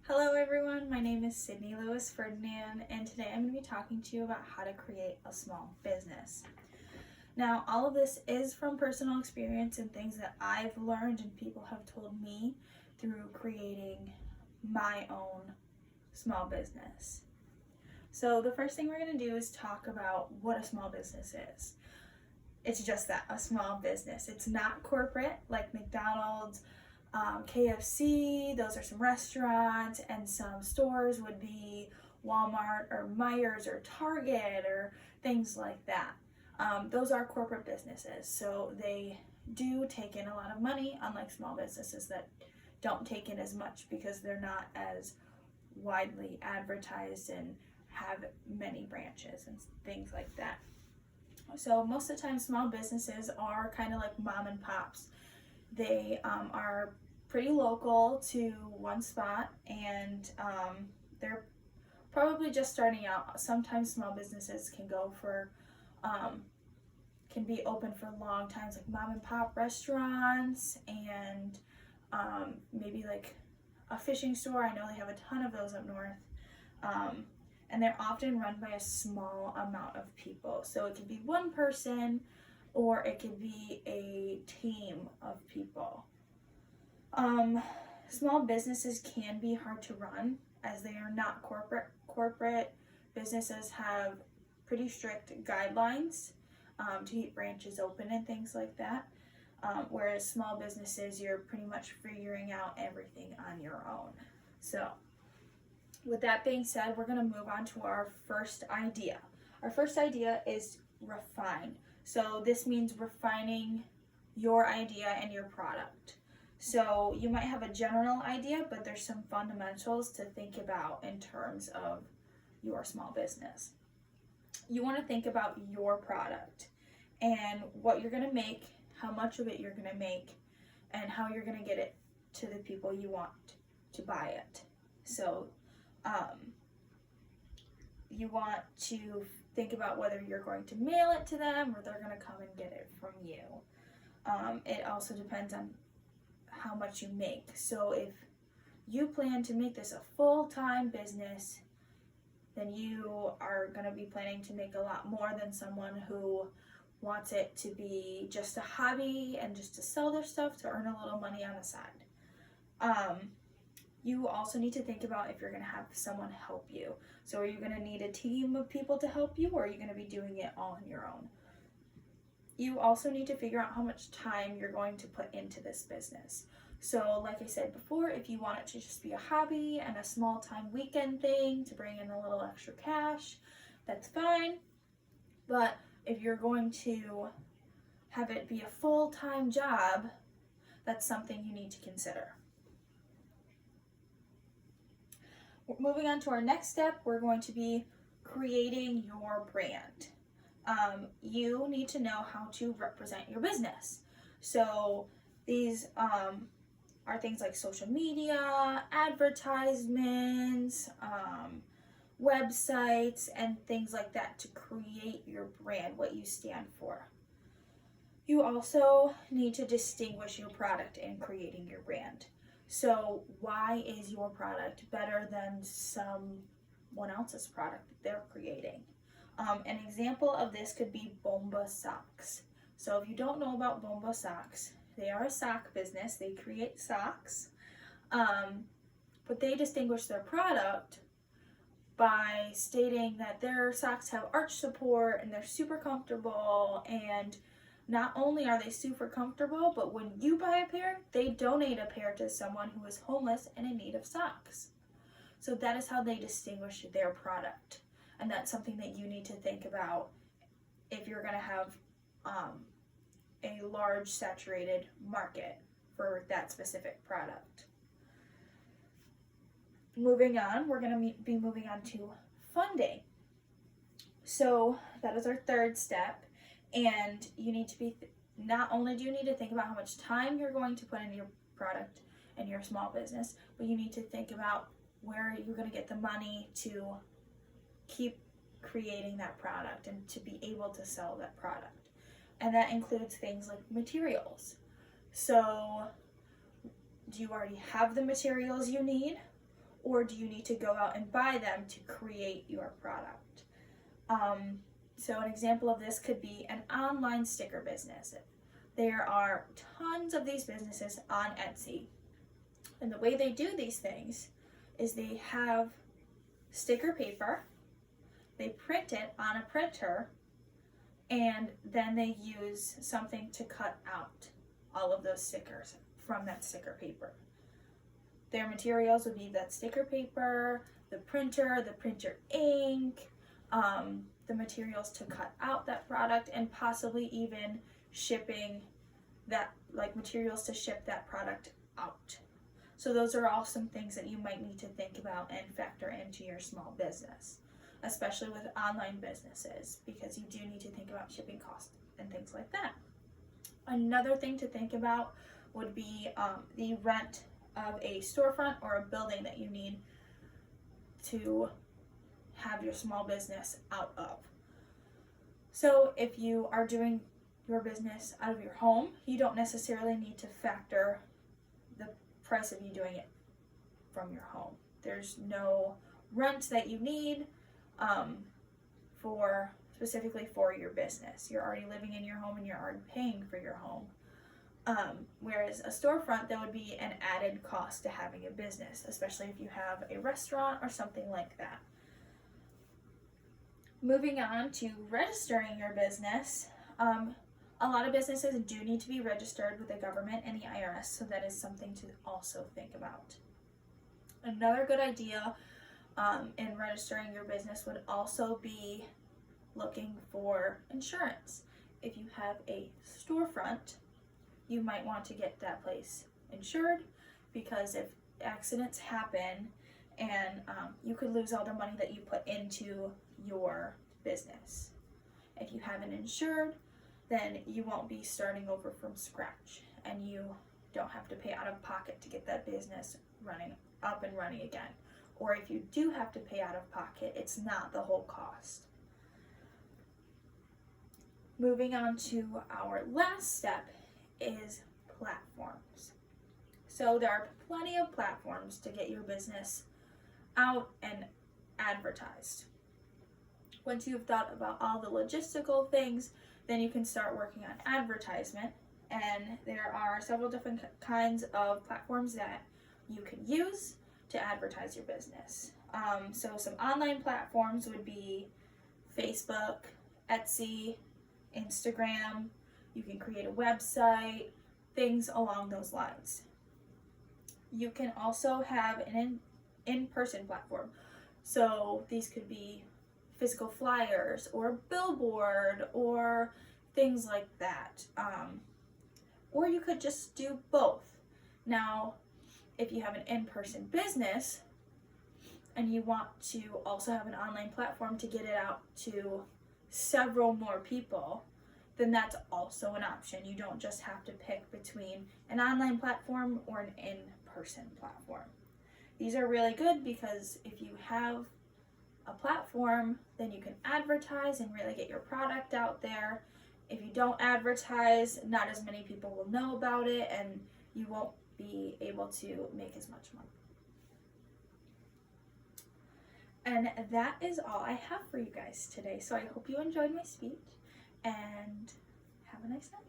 Hello everyone, my name is Sydney Lewis Ferdinand, and today I'm going to be talking to you about how to create a small business. Now, all of this is from personal experience and things that I've learned and people have told me through creating my own small business. So the first thing we're going to do is talk about what a small business is. It's just that, a small business. It's not corporate like McDonald's, KFC, those are some restaurants, and some stores would be Walmart or Myers or Target or things like that. Those are corporate businesses, so they do take in a lot of money, unlike small businesses that don't take in as much because they're not as widely advertised and have many branches and things like that. So most of the time small businesses are kind of like mom and pops. They are pretty local to one spot, and they're probably just starting out. Sometimes small businesses can go for can be open for long times, like mom and pop restaurants, and maybe like a fishing store. I know they have a ton of those up north. And they're often run by a small amount of people. So it could be one person or it could be a team of people. Small businesses can be hard to run as they are not corporate. Corporate businesses have pretty strict guidelines to keep branches open and things like that. Whereas small businesses, you're pretty much figuring out everything on your own. So with that being said, we're going to move on to our first idea. Our first idea is refine. So this means refining your idea and your product. So you might have a general idea, but there's some fundamentals to think about in terms of your small business. You want to think about your product and what you're going to make, how much of it you're going to make, and how you're going to get it to the people you want to buy it. So you want to think about whether you're going to mail it to them or they're going to come and get it from you. It also depends on how much you make. So if you plan to make this a full-time business, then you are going to be planning to make a lot more than someone who wants it to be just a hobby and just to sell their stuff to earn a little money on the side. You also need to think about if you're going to have someone help you. So are you going to need a team of people to help you, or are you going to be doing it all on your own? You also need to figure out how much time you're going to put into this business. So like I said before, if you want it to just be a hobby and a small time weekend thing to bring in a little extra cash, that's fine. But if you're going to have it be a full-time job, that's something you need to consider. Moving on to our next step, we're going to be creating your brand. You need to know how to represent your business. So these are things like social media, advertisements, websites, and things like that to create your brand, what you stand for. You also need to distinguish your product in creating your brand. So why is your product better than someone else's product that they're creating? An example of this could be Bomba Socks. So if you don't know about Bomba Socks, they are a sock business. They create socks, but they distinguish their product by stating that their socks have arch support and they're super comfortable, and not only are they super comfortable, but when you buy a pair, they donate a pair to someone who is homeless and in need of socks. So that is how they distinguish their product. And that's something that you need to think about if you're going to have a large saturated market for that specific product. Moving on, we're going to be moving on to funding. So that is our third step. And you need to be, not only do you need to think about how much time you're going to put into your product and your small business, but you need to think about where you're going to get the money to keep creating that product and to be able to sell that product. And that includes things like materials. So do you already have the materials you need? or do you need to go out and buy them to create your product? So an example of this could be an online sticker business. There are tons of these businesses on Etsy. And the way they do these things is they have sticker paper, they print it on a printer, and then they use something to cut out all of those stickers from that sticker paper. Their materials would be that sticker paper, the printer ink, the materials to cut out that product, and possibly even shipping that, like materials to ship that product out. So those are all some things that you might need to think about and factor into your small business, especially with online businesses, because you do need to think about shipping costs and things like that. Another thing to think about would be the rent of a storefront or a building that you need to have your small business out of. So if you are doing your business out of your home, you don't necessarily need to factor the price of you doing it from your home. There's no rent that you need for specifically for your business. You're already living in your home and you're already paying for your home. Whereas a storefront, that would be an added cost to having a business, especially if you have a restaurant or something like that. Moving on to registering your business, a lot of businesses do need to be registered with the government and the IRS, so that is something to also think about. Another good idea in registering your business would also be looking for insurance. If you have a storefront, you might want to get that place insured, because if accidents happen and you could lose all the money that you put into your business. If you have it insured, then you won't be starting over from scratch, and you don't have to pay out of pocket to get that business up and running again. Or if you do have to pay out of pocket, it's not the whole cost. Moving on to our last step is platforms. So there are plenty of platforms to get your business out and advertised. Once you've thought about all the logistical things, then you can start working on advertisement. And there are several different kinds of platforms that you can use to advertise your business. So some online platforms would be Facebook, Etsy, Instagram. You can create a website, things along those lines. You can also have an in-person platform. So these could be physical flyers or billboard or things like that. Or you could just do both. Now, if you have an in-person business and you want to also have an online platform to get it out to several more people, then that's also an option. You don't just have to pick between an online platform or an in-person platform. These are really good because if you have a platform, then you can advertise and really get your product out there. If you don't advertise, not as many people will know about it, and you won't be able to make as much money. And that is all I have for you guys today. So I hope you enjoyed my speech, and have a nice night.